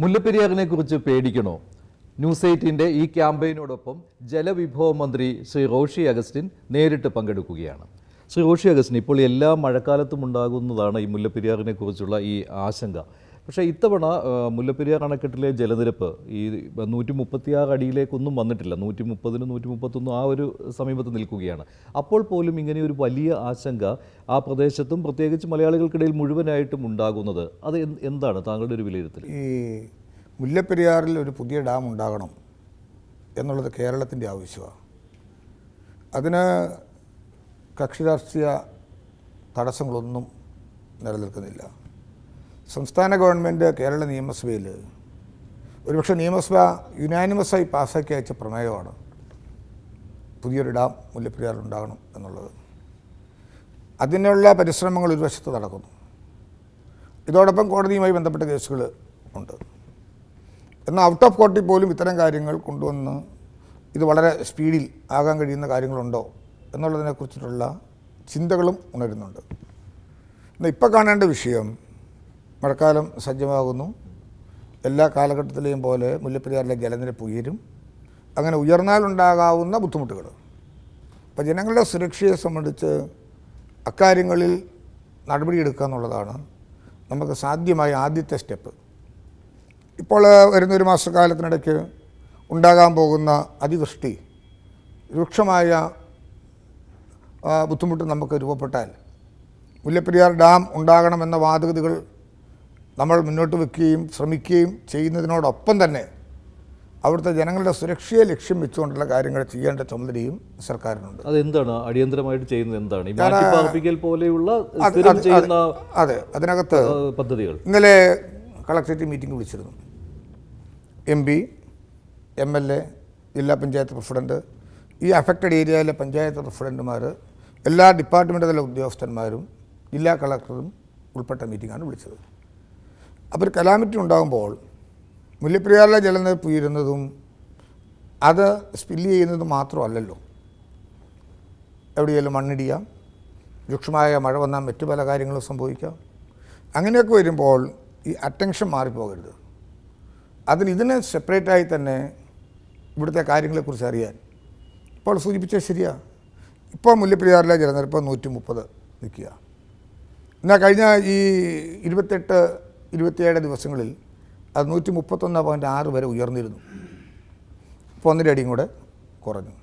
മുല്ലപ്പെരിയാറിനെ കുറിച്ച് പേടിക്കണോ? ന്യൂസ് 18ന്റെ ഈ ക്യാമ്പയിനോടൊപ്പം ജലവിഭവ മന്ത്രി ശ്രീ റോഷി അഗസ്റ്റിൻ നേരിട്ട് പങ്കെടുക്കുകയാണ്. ശ്രീ റോഷി അഗസ്റ്റിൻ, ഇപ്പോൾ എല്ലാ മഴക്കാലത്തും ഉണ്ടാകുന്നതാണ് ഈ മുല്ലപ്പെരിയാറിനെ കുറിച്ചുള്ള ഈ ആശങ്ക. പക്ഷേ ഇത്തവണ മുല്ലപ്പെരിയാർ അണക്കെട്ടിലെ ജലനിരപ്പ് ഈ 136 അടിയിലേക്കൊന്നും വന്നിട്ടില്ല. 130, 131 ആ ഒരു സമീപത്ത് നിൽക്കുകയാണ്. അപ്പോൾ പോലും ഇങ്ങനെ ഒരു വലിയ ആശങ്ക ആ പ്രദേശത്തും പ്രത്യേകിച്ച് മലയാളികൾക്കിടയിൽ മുഴുവനായിട്ടും ഉണ്ടാകുന്നത് അത് എന്താണ് താങ്കളുടെ ഒരു വിലയിരുത്തൽ? ഈ മുല്ലപ്പെരിയാറിൽ ഒരു പുതിയ ഡാം ഉണ്ടാകണം എന്നുള്ളത് കേരളത്തിൻ്റെ ആവശ്യമാണ്. അതിന് കക്ഷി രാഷ്ട്രീയ തടസ്സങ്ങളൊന്നും നിലനിൽക്കുന്നില്ല. സംസ്ഥാന ഗവൺമെൻറ് കേരള നിയമസഭയിൽ ഒരുപക്ഷെ നിയമസഭ യുനാനിമസായി പാസ്സാക്കി അയച്ച പ്രമേയമാണ് പുതിയൊരു ഡാം മുല്ലപ്പെരിയാറിൽ ഉണ്ടാകണം എന്നുള്ളത്. അതിനുള്ള പരിശ്രമങ്ങൾ ഒരു വശത്ത് നടക്കുന്നു. ഇതോടൊപ്പം കോടതിയുമായി ബന്ധപ്പെട്ട കേസുകൾ ഉണ്ട്. എന്നാൽ ഔട്ട് ഓഫ് കോർട്ടിൽ പോലും ഇത്തരം കാര്യങ്ങൾ കൊണ്ടുവന്ന് ഇത് വളരെ സ്പീഡിൽ ആകാൻ കഴിയുന്ന കാര്യങ്ങളുണ്ടോ എന്നുള്ളതിനെക്കുറിച്ചിട്ടുള്ള ചിന്തകളും ഉണരുന്നുണ്ട്. എന്നാൽ ഇപ്പോൾ കാണേണ്ട വിഷയം, മഴക്കാലം സജ്ജമാകുന്നു. എല്ലാ കാലഘട്ടത്തിലെയും പോലെ മുല്ലപ്പെരിയാറിലെ ജലനിരപ്പ് ഉയരും. അങ്ങനെ ഉയർന്നാലുണ്ടാകാവുന്ന ബുദ്ധിമുട്ടുകൾ, അപ്പോൾ ജനങ്ങളുടെ സുരക്ഷയെ സംബന്ധിച്ച് അക്കാര്യങ്ങളിൽ നടപടിയെടുക്കുക എന്നുള്ളതാണ് നമുക്ക് സാധ്യമായ ആദ്യത്തെ സ്റ്റെപ്പ്. ഇപ്പോൾ വരുന്നൊരു മാസക്കാലത്തിനിടയ്ക്ക് ഉണ്ടാകാൻ പോകുന്ന അതിവൃഷ്ടി, രൂക്ഷമായ ബുദ്ധിമുട്ട് നമുക്ക് രൂപപ്പെട്ടാൽ മുല്ലപ്പെരിയാർ ഡാം ഉണ്ടാകണമെന്ന വാദഗതികൾ നമ്മൾ മുന്നോട്ട് വയ്ക്കുകയും ശ്രമിക്കുകയും ചെയ്യുന്നതിനോടൊപ്പം തന്നെ അവിടുത്തെ ജനങ്ങളുടെ സുരക്ഷയെ ലക്ഷ്യം വെച്ചുകൊണ്ടുള്ള കാര്യങ്ങൾ ചെയ്യേണ്ട ചുമതലയും സർക്കാരിനുണ്ട്. അതെന്താണ് അടിയന്തരമായിട്ട് ചെയ്യുന്നത്? എന്താണ് പോലെയുള്ള അതെ, അതിനകത്ത് പദ്ധതികൾ? ഇന്നലെ കളക്ടറേറ്റ് മീറ്റിംഗ് വിളിച്ചിരുന്നു. MP, MLA, ജില്ലാ പഞ്ചായത്ത് പ്രസിഡന്റ്, ഈ അഫക്റ്റഡ് ഏരിയയിലെ പഞ്ചായത്ത് പ്രസിഡന്റുമാർ, എല്ലാ ഡിപ്പാർട്ട്മെൻ്റ് തല ഉദ്യോഗസ്ഥന്മാരും ജില്ലാ കളക്ടറും ഉൾപ്പെട്ട മീറ്റിംഗാണ് വിളിച്ചത്. അപ്പോൾ ഒരു കലാമിറ്റി ഉണ്ടാകുമ്പോൾ മുല്ലപ്പെരിയാറിലെ ജലനിരപ്പ് ഉയരുന്നതും അത് സ്പില്ല് ചെയ്യുന്നതും മാത്രമല്ലല്ലോ. എവിടെയെങ്കിലും മണ്ണിടിയാം, രൂക്ഷമായ മഴ വന്നാൽ മറ്റു പല കാര്യങ്ങളും സംഭവിക്കാം. അങ്ങനെയൊക്കെ വരുമ്പോൾ ഈ അറ്റൻഷൻ മാറിപ്പോകരുത്. ഇതിന് സെപ്പറേറ്റായി തന്നെ ഇവിടുത്തെ കാര്യങ്ങളെക്കുറിച്ച് അറിയാൻ ഇപ്പോൾ സൂചിപ്പിച്ചത് ശരിയാണ്. ഇപ്പോൾ മുല്ലപ്പെരിയാറിലെ ജലനിരപ്പ് 130 നിൽക്കുക. എന്നാൽ കഴിഞ്ഞ ഈ 28-27 ദിവസങ്ങളിൽ അത് 131.6 വരെ ഉയർന്നിരുന്നു. ഇപ്പോൾ 1 അടിയും കൂടെ കുറഞ്ഞു.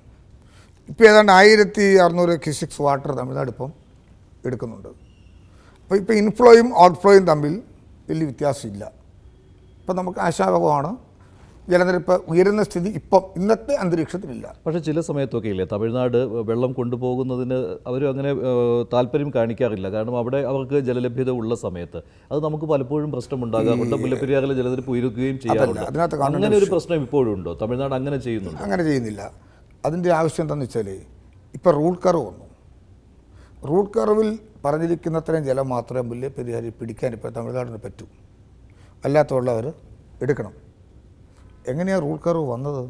ഇപ്പോൾ ഏതാണ്ട് 1600 ക്യൂസിക്സ് വാട്ടർ തമിഴ്നാട് ഇപ്പം എടുക്കുന്നുണ്ട്. അപ്പോൾ ഇപ്പോൾ ഇൻഫ്ലോയും ഔട്ട്ഫ്ലോയും തമ്മിൽ വലിയ വ്യത്യാസമില്ല. ഇപ്പം നമുക്ക് ആശാവഹമാണ്. ജലനിരപ്പ് ഉയരുന്ന സ്ഥിതി ഇപ്പം ഇന്നത്തെ അന്തരീക്ഷത്തിലില്ല. പക്ഷേ ചില സമയത്തൊക്കെ ഇല്ലേ തമിഴ്നാട് വെള്ളം കൊണ്ടുപോകുന്നതിന് അവരും അങ്ങനെ താല്പര്യം കാണിക്കാറില്ല. കാരണം അവിടെ അവർക്ക് ജലലഭ്യത ഉള്ള സമയത്ത് അത് നമുക്ക് പലപ്പോഴും പ്രശ്നമുണ്ടാകാറുണ്ട്. മുല്ലപ്പെരിയാറിലെ ജലനിരപ്പ് ഉയരുകയും ചെയ്യാറുണ്ട്. അതിനകത്ത് അങ്ങനെ ഒരു പ്രശ്നം ഇപ്പോഴും ഉണ്ടോ? തമിഴ്നാട് അങ്ങനെ ചെയ്യുന്നുണ്ട്? അങ്ങനെ ചെയ്യുന്നില്ല. അതിൻ്റെ ആവശ്യം എന്താണെന്ന് വെച്ചാൽ ഇപ്പോൾ റൂട്ട് കർവ് വന്നു. റൂട്ട് കർവിൽ പറഞ്ഞിരിക്കുന്നത്രയും ജലം മാത്രമേ മുല്ലപ്പെരിയാറിൽ പിടിക്കാൻ ഇപ്പോൾ തമിഴ്നാടിന് പറ്റൂ. അല്ലാത്തവർ എടുക്കണം. എങ്ങനെയാണ് റൂട്ട് കർവ് വന്നത്?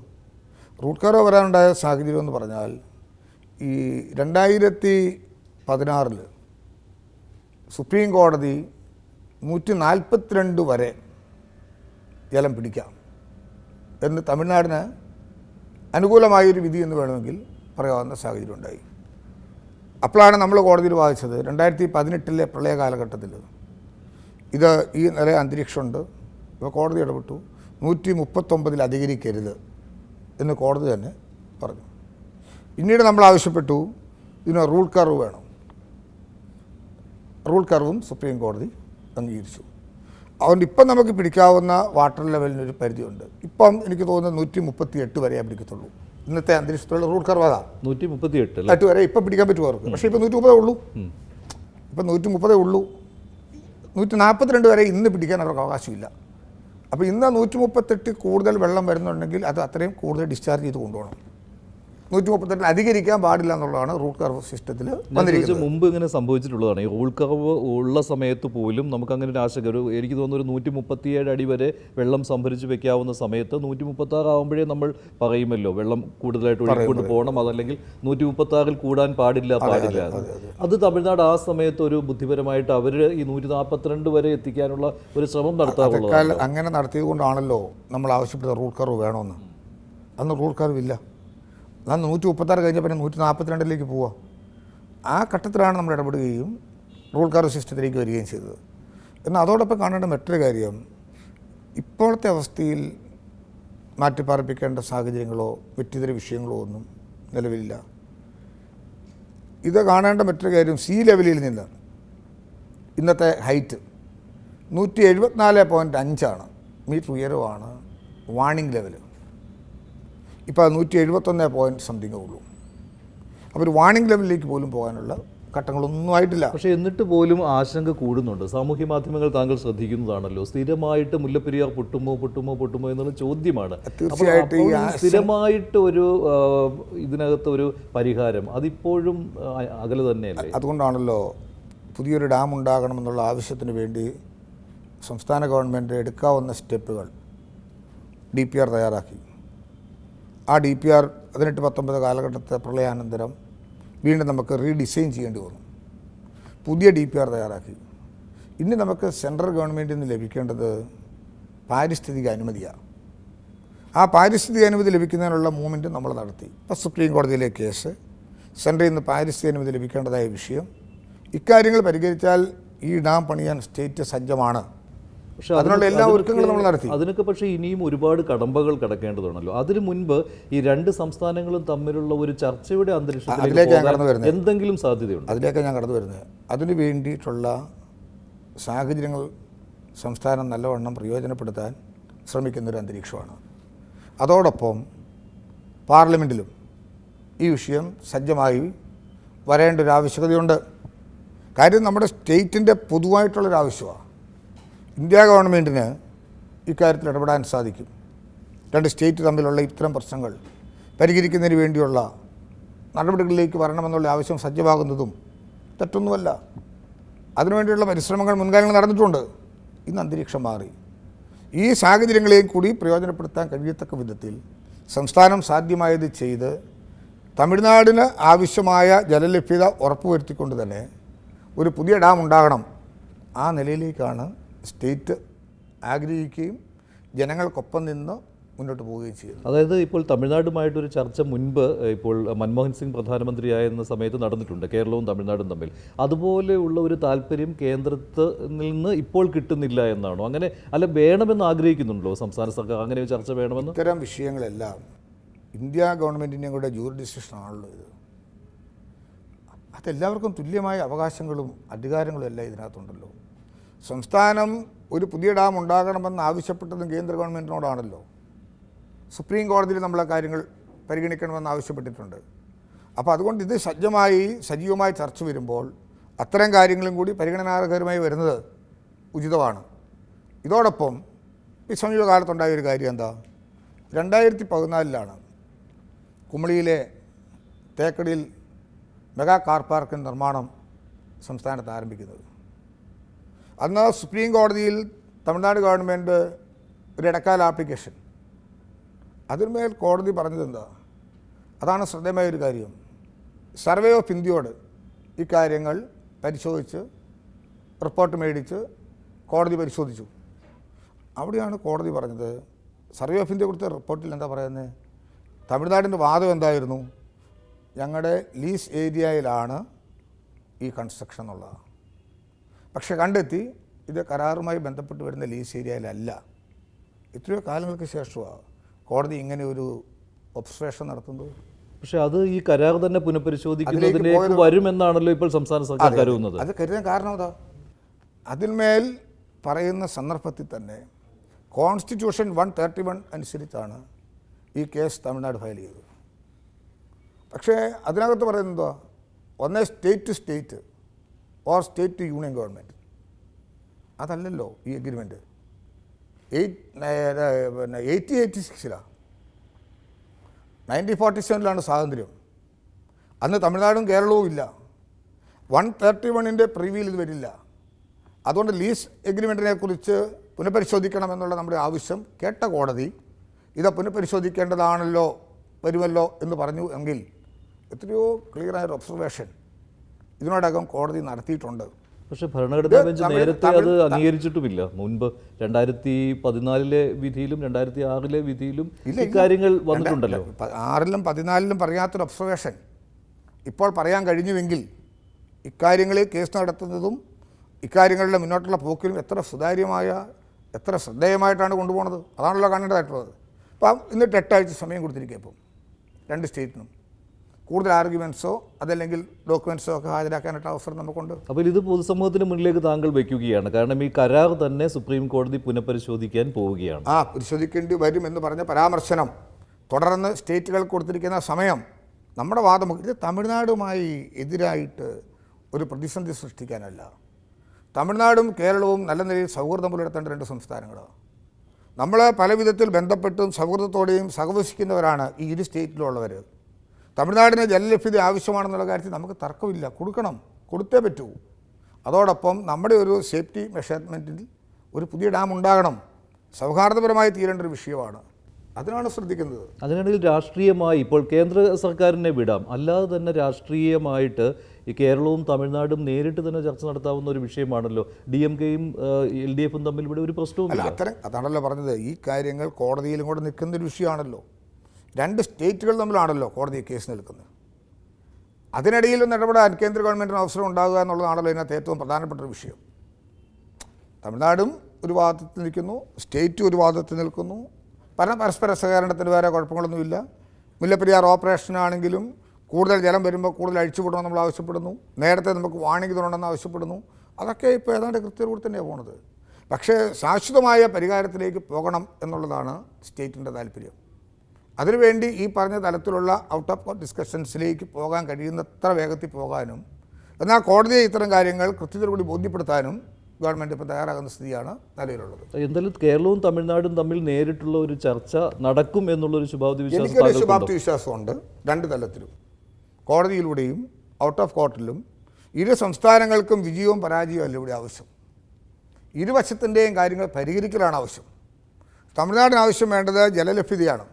റൂട്ട് കർവ് വരാനുണ്ടായ സാഹചര്യം എന്ന് പറഞ്ഞാൽ ഈ 2016 സുപ്രീം കോടതി 142 വരെ ജലം പിടിക്കാം എന്ന് തമിഴ്നാടിന് അനുകൂലമായൊരു വിധി എന്ന് വേണമെങ്കിൽ പറയാവുന്ന സാഹചര്യം ഉണ്ടായി. അപ്പോഴാണ് നമ്മൾ കോടതിയിൽ വാദിച്ചത് 2018 പ്രളയ കാലഘട്ടത്തിൽ ഇത് ഈ നില അന്തരീക്ഷമുണ്ട്, ഇപ്പോൾ കോടതി ഇടപെട്ടു, 139 അധികരിക്കരുത് എന്ന് കോടതി തന്നെ പറഞ്ഞു. പിന്നീട് നമ്മൾ ആവശ്യപ്പെട്ടു ഇതിന് റൂൾ കർവ് വേണം. റൂൾ കർവും സുപ്രീം കോടതി അംഗീകരിച്ചു. അതുകൊണ്ട് ഇപ്പം നമുക്ക് പിടിക്കാവുന്ന വാട്ടർ ലെവലിനൊരു പരിധിയുണ്ട്. ഇപ്പം എനിക്ക് തോന്നുന്നത് 138 വരെ പിടിക്കത്തുള്ളൂ. ഇന്നത്തെ അന്തരീക്ഷത്തിലുള്ള റൂൾ കർവ് അതാ 138 വരെ ഇപ്പം പിടിക്കാൻ പറ്റുമോ അവർക്ക്. പക്ഷേ ഇപ്പം 130 ഉള്ളൂ. ഇപ്പം 130 ഉള്ളൂ. 142 വരെ ഇന്ന് പിടിക്കാൻ അവർക്ക് അവകാശമില്ല. അപ്പോൾ ഇന്ന് 138 കൂടുതൽ വെള്ളം വരുന്നുണ്ടെങ്കിൽ അത് അത്രയും കൂടുതൽ ഡിസ്ചാർജ് ചെയ്ത് കൊണ്ടുപോകണം. 132 അധികരിക്കാൻ പാടില്ല എന്നുള്ളതാണ് റൂട്ട് കർവ് സിസ്റ്റത്തിൽ വന്നിരിക്കുന്നത്. മുമ്പ് ഇങ്ങനെ സംഭവിച്ചിട്ടുള്ളതാണ്. ഈ റൂൾ കർവ് ഉള്ള സമയത്ത് പോലും നമുക്ക് അങ്ങനെ ഒരു ആശങ്ക, എനിക്ക് തോന്നുന്നു ഒരു 137 അടി വരെ വെള്ളം സംഭരിച്ച് വെക്കാവുന്ന സമയത്ത് 136 ആകുമ്പോഴേ നമ്മൾ പറയുമല്ലോ വെള്ളം കൂടുതലായിട്ട് ഒഴുകിക്കൊണ്ട് പോകണം, അതല്ലെങ്കിൽ 136 കൂടാൻ പാടില്ല. അത് തമിഴ്നാട് ആ സമയത്ത് ഒരു ബുദ്ധിപരമായിട്ട് അവർ ഈ 142 വരെ എത്തിക്കാനുള്ള ഒരു ശ്രമം നടത്താറുള്ളത്. അങ്ങനെ നടത്തിയത് കൊണ്ടാണല്ലോ നമ്മൾ ആവശ്യപ്പെട്ട റൂട്ട് കർവ് വേണമെന്ന്. അന്ന് റൂട്ട് കർവ് ഇല്ല. അന്ന് 136 കഴിഞ്ഞപ്പോൾ 142 പോവുക. ആ ഘട്ടത്തിലാണ് നമ്മൾ ഇടപെടുകയും റൂൾ കർവ് സിസ്റ്റത്തിലേക്ക് വരികയും ചെയ്തത്. എന്നാൽ അതോടൊപ്പം കാണേണ്ട മറ്റൊരു കാര്യം, ഇപ്പോഴത്തെ അവസ്ഥയിൽ മാറ്റിപ്പാർപ്പിക്കേണ്ട സാഹചര്യങ്ങളോ മറ്റിതര വിഷയങ്ങളോ ഒന്നും നിലവിലില്ല. ഇത് കാണേണ്ട മറ്റൊരു കാര്യം, സീ ലെവലിൽ നിന്ന് ഇന്നത്തെ ഹൈറ്റ് 174.5 മീറ്റർ ഉയരമാണ് വാണിംഗ് ലെവൽ. ഇപ്പോൾ 171 പോയിൻറ്റ് സംതിങ്ങേ ഉള്ളൂ. അപ്പോൾ ഒരു വാണിംഗ് ലെവലിലേക്ക് പോലും പോകാനുള്ള ഘട്ടങ്ങളൊന്നും ആയിട്ടില്ല. പക്ഷേ എന്നിട്ട് പോലും ആശങ്ക കൂടുന്നുണ്ട്. സാമൂഹ്യ മാധ്യമങ്ങൾ താങ്കൾ ശ്രദ്ധിക്കുന്നതാണല്ലോ, സ്ഥിരമായിട്ട് മുല്ലപ്പെരിയാർ പൊട്ടുമോ എന്നുള്ള ചോദ്യമാണ്. തീർച്ചയായിട്ടും സ്ഥിരമായിട്ട് ഒരു ഇതിനകത്ത് ഒരു പരിഹാരം അതിപ്പോഴും അകലെ തന്നെയല്ലേ? അതുകൊണ്ടാണല്ലോ പുതിയൊരു ഡാം ഉണ്ടാകണമെന്നുള്ള ആവശ്യത്തിന് വേണ്ടി സംസ്ഥാന ഗവൺമെൻറ് എടുക്കാവുന്ന സ്റ്റെപ്പുകൾ DPR തയ്യാറാക്കി. ആ DPR 18-19 കാലഘട്ടത്തെ പ്രളയാനന്തരം വീണ്ടും നമുക്ക് റീഡിസൈൻ ചെയ്യേണ്ടി വന്നു. പുതിയ DPR തയ്യാറാക്കി. ഇനി നമുക്ക് സെൻട്രൽ ഗവൺമെൻറ്റിൽ നിന്ന് ലഭിക്കേണ്ടത് പാരിസ്ഥിതിക അനുമതിയാണ്. ആ പാരിസ്ഥിതിക അനുമതി ലഭിക്കുന്നതിനുള്ള മൂവ്മെൻറ്റ് നമ്മൾ നടത്തി. ഇപ്പോൾ സുപ്രീം കോടതിയിലെ കേസ്, സെൻട്രലിൽ നിന്ന് പാരിസ്ഥിതിക അനുമതി ലഭിക്കേണ്ടതായ വിഷയം, ഇക്കാര്യങ്ങൾ പരിഹരിച്ചാൽ ഈ ഡാം പണിയാൻ സ്റ്റേറ്റ് സജ്ജമാണ്. പക്ഷേ അതിനുള്ള എല്ലാ ഒരുക്കങ്ങളും നമ്മൾ നടത്തി. അതിനൊക്കെ പക്ഷേ ഇനിയും ഒരുപാട് കടമ്പകൾ കടക്കേണ്ടതുണ്ടല്ലോ. അതിനു മുൻപ് ഈ രണ്ട് സംസ്ഥാനങ്ങളും തമ്മിലുള്ള ഒരു ചർച്ചയുടെ അന്തരീക്ഷത്തിലേക്ക് എന്തെങ്കിലും സാധ്യതയുണ്ട്? അതിലേക്കാണ് ഞാൻ കടന്നു വരുന്നത്. അതിനു വേണ്ടിയിട്ടുള്ള സാഹചര്യങ്ങൾ സംസ്ഥാനം നല്ലവണ്ണം പ്രയോജനപ്പെടുത്താൻ ശ്രമിക്കുന്നൊരു അന്തരീക്ഷമാണ്. അതോടൊപ്പം പാർലമെൻറ്റിലും ഈ വിഷയം സജ്ജമായി വരേണ്ട ഒരു ആവശ്യകതയുണ്ട്. കാര്യം നമ്മുടെ സ്റ്റേറ്റിൻ്റെ പൊതുവായിട്ടുള്ളൊരാവശ്യമാണ്. ഇന്ത്യ ഗവൺമെൻറ്റിന് ഇക്കാര്യത്തിൽ ഇടപെടാൻ സാധിക്കും. രണ്ട് സ്റ്റേറ്റ് തമ്മിലുള്ള ഇത്തരം പ്രശ്നങ്ങൾ പരിഹരിക്കുന്നതിന് വേണ്ടിയുള്ള നടപടികളിലേക്ക് വരണമെന്നുള്ള ആവശ്യം സജ്ജമാകുന്നതും തെറ്റൊന്നുമല്ല. അതിനുവേണ്ടിയുള്ള പരിശ്രമങ്ങൾ മുൻകാലങ്ങളിൽ നടന്നിട്ടുണ്ട്. ഇന്ന് അന്തരീക്ഷം മാറി. ഈ സാഹചര്യങ്ങളെയും കൂടി പ്രയോജനപ്പെടുത്താൻ കഴിയത്തക്ക വിധത്തിൽ സംസ്ഥാനം സാധ്യമായത് ചെയ്ത് തമിഴ്നാടിന് ആവശ്യമായ ജലലഭ്യത ഉറപ്പുവരുത്തിക്കൊണ്ട് തന്നെ ഒരു പുതിയ ഡാം ഉണ്ടാകണം. ആ നിലയിലേക്കാണ് സ്റ്റേറ്റ് ആഗ്രഹിക്കുകയും ജനങ്ങൾക്കൊപ്പം നിന്ന് മുന്നോട്ട് പോവുകയും ചെയ്യുന്നത്. അതായത് ഇപ്പോൾ തമിഴ്നാടുമായിട്ടൊരു ചർച്ച മുൻപ് ഇപ്പോൾ മൻമോഹൻ സിംഗ് പ്രധാനമന്ത്രിയായിരുന്ന സമയത്ത് നടന്നിട്ടുണ്ട്, കേരളവും തമിഴ്നാടും തമ്മിൽ. അതുപോലെയുള്ള ഒരു താല്പര്യം കേന്ദ്രത്തിൽ നിന്ന് ഇപ്പോൾ കിട്ടുന്നില്ല എന്നാണോ? അങ്ങനെ അല്ല, വേണമെന്ന് ആഗ്രഹിക്കുന്നുണ്ടോ സംസ്ഥാന സർക്കാർ? അങ്ങനെ ഒരു ചർച്ച വേണമെന്ന്? ഇത്തരം വിഷയങ്ങളെല്ലാം ഇന്ത്യ ഗവൺമെൻറ്റിൻ്റെയും കൂടെ ജൂറിഡിക്ഷനാണല്ലോ ഇത്. അതെല്ലാവർക്കും തുല്യമായ അവകാശങ്ങളും അധികാരങ്ങളും എല്ലാം ഇതിനകത്തുണ്ടല്ലോ. സംസ്ഥാനം ഒരു പുതിയ ഡാം ഉണ്ടാകണമെന്ന് ആവശ്യപ്പെട്ടതും കേന്ദ്ര ഗവൺമെൻറ്റിനോടാണല്ലോ. സുപ്രീം കോടതിയിൽ നമ്മൾ ആ കാര്യങ്ങൾ പരിഗണിക്കണമെന്ന് ആവശ്യപ്പെട്ടിട്ടുണ്ട്. അപ്പോൾ അതുകൊണ്ട് ഇത് സജീവമായി ചർച്ച വരുമ്പോൾ അത്തരം കാര്യങ്ങളും കൂടി പരിഗണനാർഹകരമായി വരുന്നത് ഉചിതമാണ്. ഇതോടൊപ്പം ഈ സമീപകാലത്തുണ്ടായ ഒരു കാര്യം എന്താ, 2014 കുമളിയിലെ തേക്കടിയിൽ മെഗാ കാർ പാർക്കിൻ്റെ നിർമ്മാണം സംസ്ഥാനത്ത് ആരംഭിക്കുന്നത്. അന്ന് സുപ്രീം കോടതിയിൽ തമിഴ്നാട് ഗവൺമെൻറ് ഒരു ഇടക്കാല ആപ്ലിക്കേഷൻ, അതിന്മേൽ കോടതി പറഞ്ഞതെന്താ, അതാണ് ശ്രദ്ധേയമായൊരു കാര്യം. സർവേ ഓഫ് ഇന്ത്യയോട് ഇക്കാര്യങ്ങൾ പരിശോധിച്ച് റിപ്പോർട്ട് മേടിച്ച് കോടതി പരിശോധിച്ചു. അവിടെയാണ് കോടതി പറഞ്ഞത്, സർവേ ഓഫ് ഇന്ത്യ കൊടുത്ത റിപ്പോർട്ടിൽ എന്താ പറയുന്നത്, തമിഴ്നാടിൻ്റെ വാദം എന്തായിരുന്നു, ഞങ്ങളുടെ ലീസ് ഏരിയയിലാണ് ഈ കൺസ്ട്രക്ഷൻ എന്നുള്ളത്. പക്ഷേ കണ്ടെത്തി ഇത് കരാറുമായി ബന്ധപ്പെട്ട് വരുന്ന ലീസ് ഏരിയയിലല്ല. എത്രയോ കാലങ്ങൾക്ക് ശേഷമാണ് കോടതി ഇങ്ങനെ ഒരു ഒബ്സർവേഷൻ നടത്തുന്നത്. പക്ഷേ അത് ഈ കരാർ തന്നെ പുനഃപരിശോധിക്കുന്നതിലേക്ക് വരുമെന്നാണല്ലോ ഇപ്പോൾ സംസ്ഥാന സർക്കാർ കരുതുന്നത്. അത് കരുതാൻ കാരണം എന്താ, അതിന്മേൽ പറയുന്ന സന്ദർഭത്തിൽ തന്നെ കോൺസ്റ്റിറ്റ്യൂഷൻ 131 അനുസരിച്ചാണ് ഈ കേസ് തമിഴ്നാട് ഫയൽ ചെയ്തത്. പക്ഷേ അതിനകത്ത് പറയുന്നത് എന്താ, ഒന്നേ state to state or state to union government. അതല്ലല്ലോ ഈ എഗ്രിമെൻറ്റ്. 1886 1947 സ്വാതന്ത്ര്യം. അന്ന് തമിഴ്നാടും കേരളവും ഇല്ല. 131 പ്രിവിയിൽ ഇത് വരില്ല. അതുകൊണ്ട് ലീസ് എഗ്രിമെൻറ്റിനെ കുറിച്ച് പുനഃപരിശോധിക്കണം എന്നുള്ള നമ്മുടെ ആവശ്യം കേട്ട കോടതി ഇത് പുനഃപരിശോധിക്കേണ്ടതാണല്ലോ, വരുമല്ലോ എന്ന് പറഞ്ഞു എങ്കിൽ എത്രയോ ക്ലിയറായൊരു ഒബ്സർവേഷൻ ഇതിനോടകം കോടതി നടത്തിയിട്ടുണ്ട്. പക്ഷേ ഭരണഘടനാ ബെഞ്ച് നേരത്തെ അത് അംഗീകരിച്ചിട്ടുമില്ല. മുൻപ് 2014 വിധിയിലും 2006 വിധിയിലും ഇക്കാര്യങ്ങൾ വന്നിട്ടുണ്ടല്ലോ. 6ലും 14ലും പറയാത്തൊരു ഒബ്സർവേഷൻ ഇപ്പോൾ പറയാൻ കഴിഞ്ഞുവെങ്കിൽ ഇക്കാര്യങ്ങളിൽ കേസ് നടത്തുന്നതും ഇക്കാര്യങ്ങളുടെ മുന്നോട്ടുള്ള പോക്കിലും എത്ര സുതാര്യമായ, എത്ര ശ്രദ്ധേയമായിട്ടാണ് കൊണ്ടുപോകുന്നത്. അതാണല്ലോ കാണേണ്ടതായിട്ടുള്ളത്. അപ്പം ഇന്നിട്ട് 8 ആഴ്ച സമയം കൊടുത്തിരിക്കുക. ഇപ്പം 2 സ്റ്റേറ്റിനും കൂടുതൽ ആർഗ്യുമെൻറ്റ്സോ അതല്ലെങ്കിൽ ഡോക്യുമെൻറ്റ്സോ ഒക്കെ ഹാജരാക്കാനായിട്ട് അവസരം നമുക്കുണ്ട്. അപ്പോൾ ഇത് പൊതുസമൂഹത്തിന് മുന്നിലേക്ക് താങ്കൾ വയ്ക്കുകയാണ്. കാരണം ഈ കരാർ തന്നെ സുപ്രീം കോടതി പുനഃപരിശോധിക്കാൻ പോവുകയാണ്. പരിശോധിക്കേണ്ടി വരും എന്ന് പറഞ്ഞ പരാമർശനം തുടർന്ന് സ്റ്റേറ്റുകൾ കൊടുത്തിരിക്കുന്ന സമയം നമ്മുടെ വാദം ഇത് തമിഴ്നാടുമായി എതിരായിട്ട് ഒരു പ്രതിസന്ധി സൃഷ്ടിക്കാനല്ല. തമിഴ്നാടും കേരളവും നല്ല നിലയിൽ സൗഹൃദം പുലർത്തേണ്ട 2 സംസ്ഥാനങ്ങളാണ്. നമ്മൾ പല വിധത്തിൽ ബന്ധപ്പെട്ടും സൗഹൃദത്തോടെയും സഹവസിക്കുന്നവരാണ് ഈ 2 സ്റ്റേറ്റിലുള്ളവർ. തമിഴ്നാടിന് ജലലഭ്യത ആവശ്യമാണെന്നുള്ള കാര്യത്തിൽ നമുക്ക് തർക്കമില്ല. കൊടുക്കണം, കൊടുത്തേ പറ്റൂ. അതോടൊപ്പം നമ്മുടെ ഒരു സേഫ്റ്റി മെഷർമെൻറ്റിൽ ഒരു പുതിയ ഡാം ഉണ്ടാകണം. സൗഹാർദ്ദപരമായി തീരേണ്ട ഒരു വിഷയമാണ്. അതിനാണ് ശ്രദ്ധിക്കുന്നത്. അതിനിടയിൽ രാഷ്ട്രീയമായി ഇപ്പോൾ കേന്ദ്ര സർക്കാരിനെ വിടാം, അല്ലാതെ തന്നെ രാഷ്ട്രീയമായിട്ട് ഈ കേരളവും തമിഴ്നാടും നേരിട്ട് തന്നെ ചർച്ച നടത്താവുന്ന ഒരു വിഷയമാണല്ലോ. DMK-യും LDF-ഉം തമ്മിൽ ഇവിടെ ഒരു പ്രശ്നവുമില്ല. അതാണല്ലോ പറഞ്ഞത്. ഈ കാര്യങ്ങൾ കോടതിയിലും കൂടെ നിൽക്കുന്നൊരു വിഷയമാണല്ലോ. 2 സ്റ്റേറ്റുകൾ തമ്മിലാണല്ലോ കോടതി കേസ് നിൽക്കുന്നത്. അതിനിടയിലൊന്നും ഇടപെടാൻ കേന്ദ്ര ഗവൺമെൻറ്റിന് അവസരം ഉണ്ടാകുക എന്നുള്ളതാണല്ലോ ഇതിനകത്ത് ഏറ്റവും പ്രധാനപ്പെട്ട ഒരു വിഷയം. തമിഴ്നാടും ഒരു വാദത്തിൽ നിൽക്കുന്നു, സ്റ്റേറ്റും ഒരു വാദത്തിൽ നിൽക്കുന്നു. പരസ്പര സഹകരണത്തിന് വേറെ കുഴപ്പങ്ങളൊന്നുമില്ല. മുല്ലപ്പെരിയാർ ഓപ്പറേഷനാണെങ്കിലും കൂടുതൽ ജലം വരുമ്പോൾ കൂടുതൽ അഴിച്ചുവിടണമെന്ന് നമ്മൾ ആവശ്യപ്പെടുന്നു. നേരത്തെ നമുക്ക് വാണിംഗ് തരണമെന്ന് ആവശ്യപ്പെടുന്നു. അതൊക്കെ ഇപ്പോൾ ഏതാണ്ട് കൃത്യതയോടെ തന്നെയാണ് പോകുന്നത്. പക്ഷേ ശാശ്വതമായ പരിഹാരത്തിലേക്ക് പോകണം എന്നുള്ളതാണ് സ്റ്റേറ്റിൻ്റെ താല്പര്യം. അതിനുവേണ്ടി ഈ പറഞ്ഞ തലത്തിലുള്ള ഔട്ട് ഓഫ് കോർട്ട് ഡിസ്കഷൻസിലേക്ക് പോകാൻ കഴിയുന്നത്ര വേഗത്തിൽ പോകാനും എന്നാൽ കോടതിയെ ഇത്തരം കാര്യങ്ങൾ കൃത്യതയോടുകൂടി ബോധ്യപ്പെടുത്താനും ഗവൺമെൻറ് ഇപ്പോൾ തയ്യാറാകുന്ന സ്ഥിതിയാണ് നിലവിലുള്ളത്. എന്തായാലും കേരളവും തമിഴ്നാടും തമ്മിൽ നേരിട്ടുള്ള ഒരു ചർച്ച നടക്കും എന്നുള്ളൊരു എനിക്കൊരു ശുഭാപ്തി വിശ്വാസമുണ്ട്. 2 തലത്തിലും, കോടതിയിലൂടെയും ഔട്ട് ഓഫ് കോർട്ടിലും. 2 സംസ്ഥാനങ്ങൾക്കും വിജയവും പരാജയവും അല്ല ഇവിടെ ആവശ്യം. ഇരുവശത്തിൻ്റെയും കാര്യങ്ങൾ പരിഹരിക്കലാണ് ആവശ്യം. തമിഴ്നാടിന് ആവശ്യം വേണ്ടത് ജലലഭ്യതയാണ്.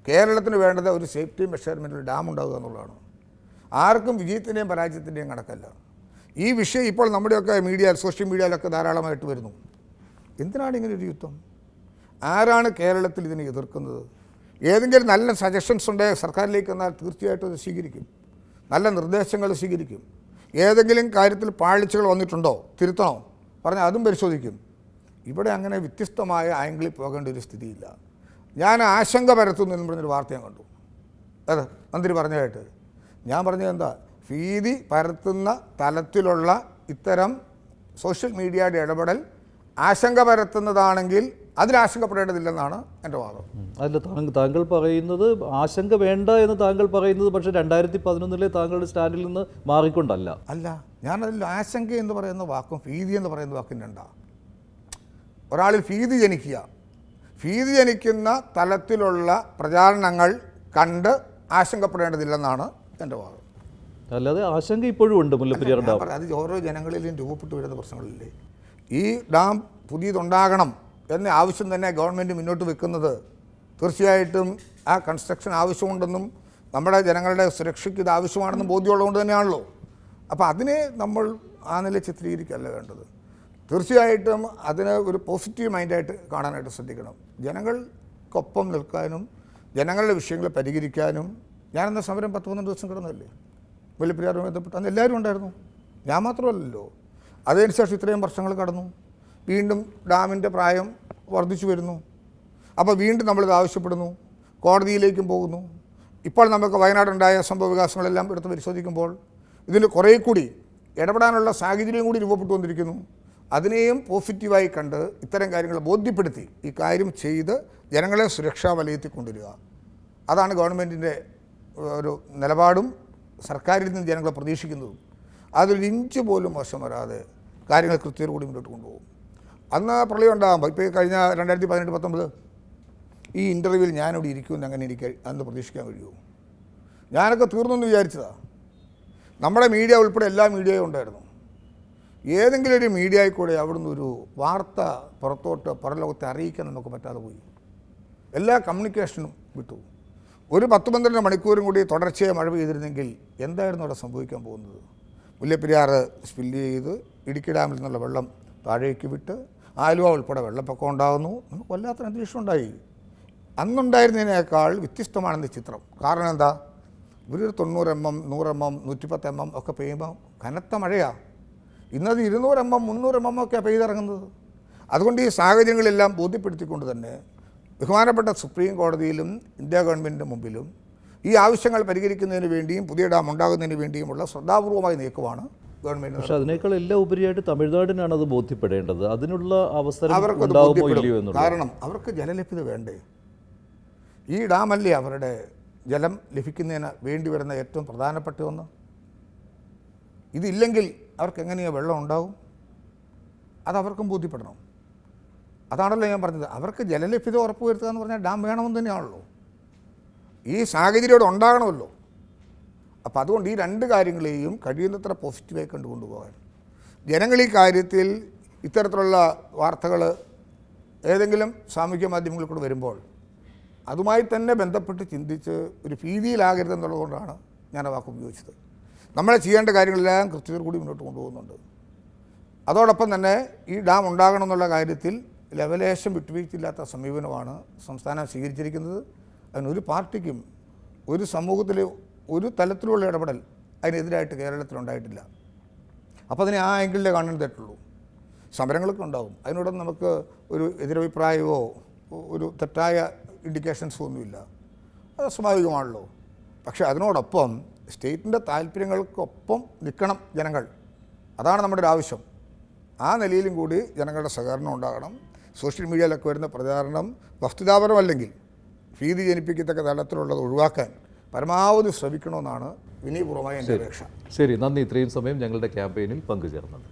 കേരളത്തിന് വേണ്ടത് ഒരു സേഫ്റ്റി മെഷർമെൻറ്റിൽ ഡാം ഉണ്ടാകുക എന്നുള്ളതാണ്. ആർക്കും വിജയത്തിൻ്റെയും പരാജയത്തിൻ്റെയും കണക്കല്ല. ഈ വിഷയം ഇപ്പോൾ നമ്മുടെയൊക്കെ സോഷ്യൽ മീഡിയയിലൊക്കെ ധാരാളമായിട്ട് വരുന്നു. എന്തിനാണ് ഇങ്ങനെ ഒരു യുദ്ധം? ആരാണ് കേരളത്തിൽ ഇതിനെ എതിർക്കുന്നത്? ഏതെങ്കിലും നല്ല സജഷൻസ് ഉണ്ടെങ്കിൽ സർക്കാരിലേക്ക് വന്നാൽ തീർച്ചയായിട്ടും അത് സ്വീകരിക്കും. നല്ല നിർദ്ദേശങ്ങൾ സ്വീകരിക്കും. ഏതെങ്കിലും കാര്യത്തിൽ പാളിച്ചകൾ വന്നിട്ടുണ്ടോ, തിരുത്തണോ പറഞ്ഞാൽ അതും പരിശോധിക്കും. ഇവിടെ അങ്ങനെ വ്യത്യസ്തമായ ആംഗിളിൽ പോകേണ്ട ഒരു സ്ഥിതിയില്ല. ഞാൻ ആശങ്ക പരത്തുന്നു എന്ന് പറഞ്ഞൊരു വാർത്ത ഞാൻ കണ്ടു. അതെ, മന്ത്രി പറഞ്ഞതായിട്ട് ഞാൻ പറഞ്ഞത് എന്താ, ഭീതി പരത്തുന്ന തലത്തിലുള്ള ഇത്തരം സോഷ്യൽ മീഡിയയുടെ ഇടപെടൽ ആശങ്ക പരത്തുന്നതാണെങ്കിൽ അതിലാശങ്കപ്പെടേണ്ടതില്ലെന്നാണ് എൻ്റെ വാദം. അല്ല, താങ്കൾ പറയുന്നത് ആശങ്ക വേണ്ട എന്ന് താങ്കൾ പറയുന്നത് പക്ഷേ 2011 താങ്കളുടെ സ്റ്റാൻഡിൽ നിന്ന് മാറിക്കൊണ്ടല്ല. അല്ല, ഞാനതിൽ ആശങ്ക എന്ന് പറയുന്ന വാക്കും ഭീതി എന്ന് പറയുന്ന വാക്കും രണ്ടാണ്. ഒരാളിൽ ഭീതി ജനിക്കുന്ന തലത്തിലുള്ള പ്രചാരണങ്ങൾ കണ്ട് ആശങ്കപ്പെടേണ്ടതില്ലെന്നാണ് എൻ്റെ വാദം. അല്ലാതെ ആശങ്ക ഇപ്പോഴും ഉണ്ട് മുല്ലപ്പെരിയാർ ഡാം. അത് ഓരോ ജനങ്ങളിലും രൂപപ്പെട്ടു വരുന്ന പ്രശ്നങ്ങളില്ലേ. ഈ ഡാം പുതിയതുണ്ടാകണം എന്ന ആവശ്യം തന്നെ ഗവൺമെൻറ് മുന്നോട്ട് വെക്കുന്നത് തീർച്ചയായിട്ടും ആ കൺസ്ട്രക്ഷൻ ആവശ്യമുണ്ടെന്നും നമ്മുടെ ജനങ്ങളുടെ സുരക്ഷയ്ക്ക് ഇത് ആവശ്യമാണെന്നും ബോധ്യമുള്ളതുകൊണ്ട് തന്നെയാണല്ലോ. അപ്പോൾ അതിനെ നമ്മൾ ആ നില ചിത്രീകരിക്കുകയല്ല വേണ്ടത്. തീർച്ചയായിട്ടും അതിന് ഒരു പോസിറ്റീവ് മൈൻഡായിട്ട് കാണാനായിട്ട് ശ്രദ്ധിക്കണം. ജനങ്ങൾക്കൊപ്പം നിൽക്കാനും ജനങ്ങളുടെ വിഷയങ്ങൾ പരിഹരിക്കാനും. ഞാനെന്ന സമരം 10-12 ദിവസം കിടന്നതല്ലേ മുല്ലപ്പെരിയാറുമായി ബന്ധപ്പെട്ട്. അന്ന് എല്ലാവരും ഉണ്ടായിരുന്നു, ഞാൻ മാത്രമല്ലല്ലോ. അതിനുശേഷം ഇത്രയും വർഷങ്ങൾ കടന്നു, വീണ്ടും ഡാമിൻ്റെ പ്രായം വർദ്ധിച്ചു വരുന്നു. അപ്പോൾ വീണ്ടും നമ്മളിത് ആവശ്യപ്പെടുന്നു, കോടതിയിലേക്കും പോകുന്നു. ഇപ്പോൾ നമുക്ക് വയനാടുണ്ടായ സംഭവ വികാസങ്ങളെല്ലാം എടുത്ത് പരിശോധിക്കുമ്പോൾ ഇതിന് കുറേ കൂടി ഇടപെടാനുള്ള സാഹചര്യം കൂടി രൂപപ്പെട്ടു വന്നിരിക്കുന്നു. അതിനെയും പോസിറ്റീവായി കണ്ട് ഇത്തരം കാര്യങ്ങൾ ബോധ്യപ്പെടുത്തി ഈ കാര്യം ചെയ്ത് ജനങ്ങളെ സുരക്ഷാ വലയത്തിൽ കൊണ്ടുവരിക, അതാണ് ഗവൺമെൻറ്റിൻ്റെ ഒരു നിലപാടും സർക്കാരിൽ നിന്ന് ജനങ്ങൾ പ്രതീക്ഷിക്കുന്നതും. അതൊരു ഇഞ്ച് പോലും മോശം വരാതെ കാര്യങ്ങൾ കൃത്യത കൂടി മുന്നോട്ട് കൊണ്ടുപോകും. അന്ന് പ്രളയം ഉണ്ടാകുമ്പോൾ ഇപ്പോൾ കഴിഞ്ഞ 2018-19 ഈ ഇൻ്റർവ്യൂവിൽ ഞാനിവിടെ ഇരിക്കുമെന്ന് അങ്ങനെ എനിക്ക് അന്ന് പ്രതീക്ഷിക്കാൻ കഴിയുമോ? ഞാനൊക്കെ തീർന്നെന്ന് വിചാരിച്ചതാണ്. നമ്മുടെ മീഡിയ ഉൾപ്പെടെ എല്ലാ മീഡിയയും ഉണ്ടായിരുന്നു. ഏതെങ്കിലും ഒരു മീഡിയയിൽ കൂടെ അവിടുന്ന് ഒരു വാർത്ത പുറത്തോട്ട് പുറലോകത്തെ അറിയിക്കാൻ നമുക്ക് പറ്റാതെ പോയി. എല്ലാ കമ്മ്യൂണിക്കേഷനും വിട്ടു. ഒരു 10-12 മണിക്കൂറും കൂടി തുടർച്ചയായി മഴ പെയ്തിരുന്നെങ്കിൽ എന്തായിരുന്നു അവിടെ സംഭവിക്കാൻ പോകുന്നത്? മുല്ലപ്പെരിയാർ സ്പില്ല് ചെയ്ത് ഇടുക്കി ഡാമിൽ നിന്നുള്ള വെള്ളം താഴേക്ക് വിട്ട് ആലുവ ഉൾപ്പെടെ വെള്ളപ്പൊക്കം ഉണ്ടാകുന്നു. നമുക്ക് വല്ലാത്ത അന്തരീക്ഷം ഉണ്ടായി. അന്നുണ്ടായിരുന്നതിനേക്കാൾ വ്യത്യസ്തമാണെന്ന് ചിത്രം. കാരണം എന്താ? ഒരു 90 mm, 100 mm, 110 mm ഒക്കെ പെയ്യുമ്പോൾ കനത്ത മഴയാണ്. ഇന്നത് 200 mm, 300 mm ഒക്കെ പെയ്തിറങ്ങുന്നത്. അതുകൊണ്ട് ഈ സാഹചര്യങ്ങളെല്ലാം ബോധ്യപ്പെടുത്തിക്കൊണ്ട് തന്നെ ബഹുമാനപ്പെട്ട സുപ്രീം കോടതിയിലും ഇന്ത്യ ഗവൺമെൻറ്റിൻ്റെ മുമ്പിലും ഈ ആവശ്യങ്ങൾ പരിഹരിക്കുന്നതിന് വേണ്ടിയും പുതിയ ഡാം ഉണ്ടാകുന്നതിന് വേണ്ടിയുമുള്ള ശ്രദ്ധാപൂർവമായ നീക്കമാണ് ഗവൺമെൻറ്. പക്ഷേ അതിനേക്കാൾ എല്ലാം ഉപരിയായിട്ട് തമിഴ്നാടിനാണ് അത് ബോധ്യപ്പെടേണ്ടത്. അതിനുള്ള അവസരം അവർക്കത് ഉണ്ടാകുമോ ഇല്ലയോ ബോധ്യപ്പെടും. എന്നുള്ളത്. കാരണം അവർക്ക് ജലലഭ്യത വേണ്ടേ? ഈ ഡാമല്ലേ അവരുടെ ജലം ലഭിക്കുന്നതിന് വേണ്ടി വരുന്ന ഏറ്റവും പ്രധാനപ്പെട്ട ഒന്ന്. ഇതില്ലെങ്കിൽ അവർക്ക് എങ്ങനെയാണ് വെള്ളം ഉണ്ടാവും? അതവർക്കും ബോധ്യപ്പെടണം. അതാണല്ലോ ഞാൻ പറഞ്ഞത്. അവർക്ക് ജലലഭ്യത ഉറപ്പുവരുത്തുക എന്ന് പറഞ്ഞാൽ ഡാം വേണമെന്ന് തന്നെയാണല്ലോ. ഈ സാഹചര്യം ഇവിടെ ഉണ്ടാകണമല്ലോ. അപ്പോൾ അതുകൊണ്ട് ഈ രണ്ട് കാര്യങ്ങളെയും കഴിയുന്നത്ര പോസിറ്റീവായി കണ്ടുകൊണ്ടുപോകാൻ ജനങ്ങൾ ഈ കാര്യത്തിൽ ഇത്തരത്തിലുള്ള വാർത്തകൾ ഏതെങ്കിലും സാമൂഹ്യ മാധ്യമങ്ങളിൽ കൂടെ വരുമ്പോൾ അതുമായി തന്നെ ബന്ധപ്പെട്ട് ചിന്തിച്ച് ഒരു ഭീതിയിലാകരുതെന്നുള്ളതുകൊണ്ടാണ് ഞാൻ ആ വാക്ക് ഉപയോഗിച്ചത്. നമ്മളെ ചെയ്യേണ്ട കാര്യങ്ങളെല്ലാം കൃത്യതയോടു കൂടി മുന്നോട്ട് കൊണ്ടുപോകുന്നുണ്ട്. അതോടൊപ്പം തന്നെ ഈ ഡാം ഉണ്ടാകണമെന്നുള്ള കാര്യത്തിൽ ലവലേശം വിട്ടുവീഴ്ചയില്ലാത്ത സമീപനമാണ് സംസ്ഥാനം സ്വീകരിച്ചിരിക്കുന്നത്. അതിനൊരു പാർട്ടിക്കും ഒരു സമൂഹത്തിൽ ഒരു തലത്തിലുള്ള ഇടപെടൽ അതിനെതിരായിട്ട് കേരളത്തിലുണ്ടായിട്ടില്ല. അപ്പോൾ അതിനെ ആ ആംഗിളിലേ കാണാൻ തെറ്റുള്ളൂ. സമരങ്ങളൊക്കെ ഉണ്ടാകും. അതിനോടൊന്നും നമുക്ക് ഒരു എതിരഭിപ്രായമോ ഒരു തെറ്റായ ഇൻഡിക്കേഷൻസോ ഒന്നുമില്ല. അത് സ്വാഭാവികമാണല്ലോ. പക്ഷേ അതിനോടൊപ്പം സ്റ്റേറ്റിൻ്റെ താല്പര്യങ്ങൾക്കൊപ്പം നിൽക്കണം ജനങ്ങൾ. അതാണ് നമ്മുടെ ഒരു ആവശ്യം. ആ നിലയിലും കൂടി ജനങ്ങളുടെ സഹകരണം ഉണ്ടാകണം. സോഷ്യൽ മീഡിയയിലൊക്കെ വരുന്ന പ്രചാരണം വസ്തുതാപരമല്ലെങ്കിൽ ഭീതി ജനിപ്പിക്കത്തക്ക തലത്തിലുള്ളത് ഒഴിവാക്കാൻ പരമാവധി ശ്രമിക്കണമെന്നാണ് വിനയപൂർവ്വമായ എൻ്റെ അപേക്ഷ. ശരി, നന്ദി. ഇത്രയും സമയം ഞങ്ങളുടെ ക്യാമ്പയിനിൽ പങ്കുചേർന്നത്.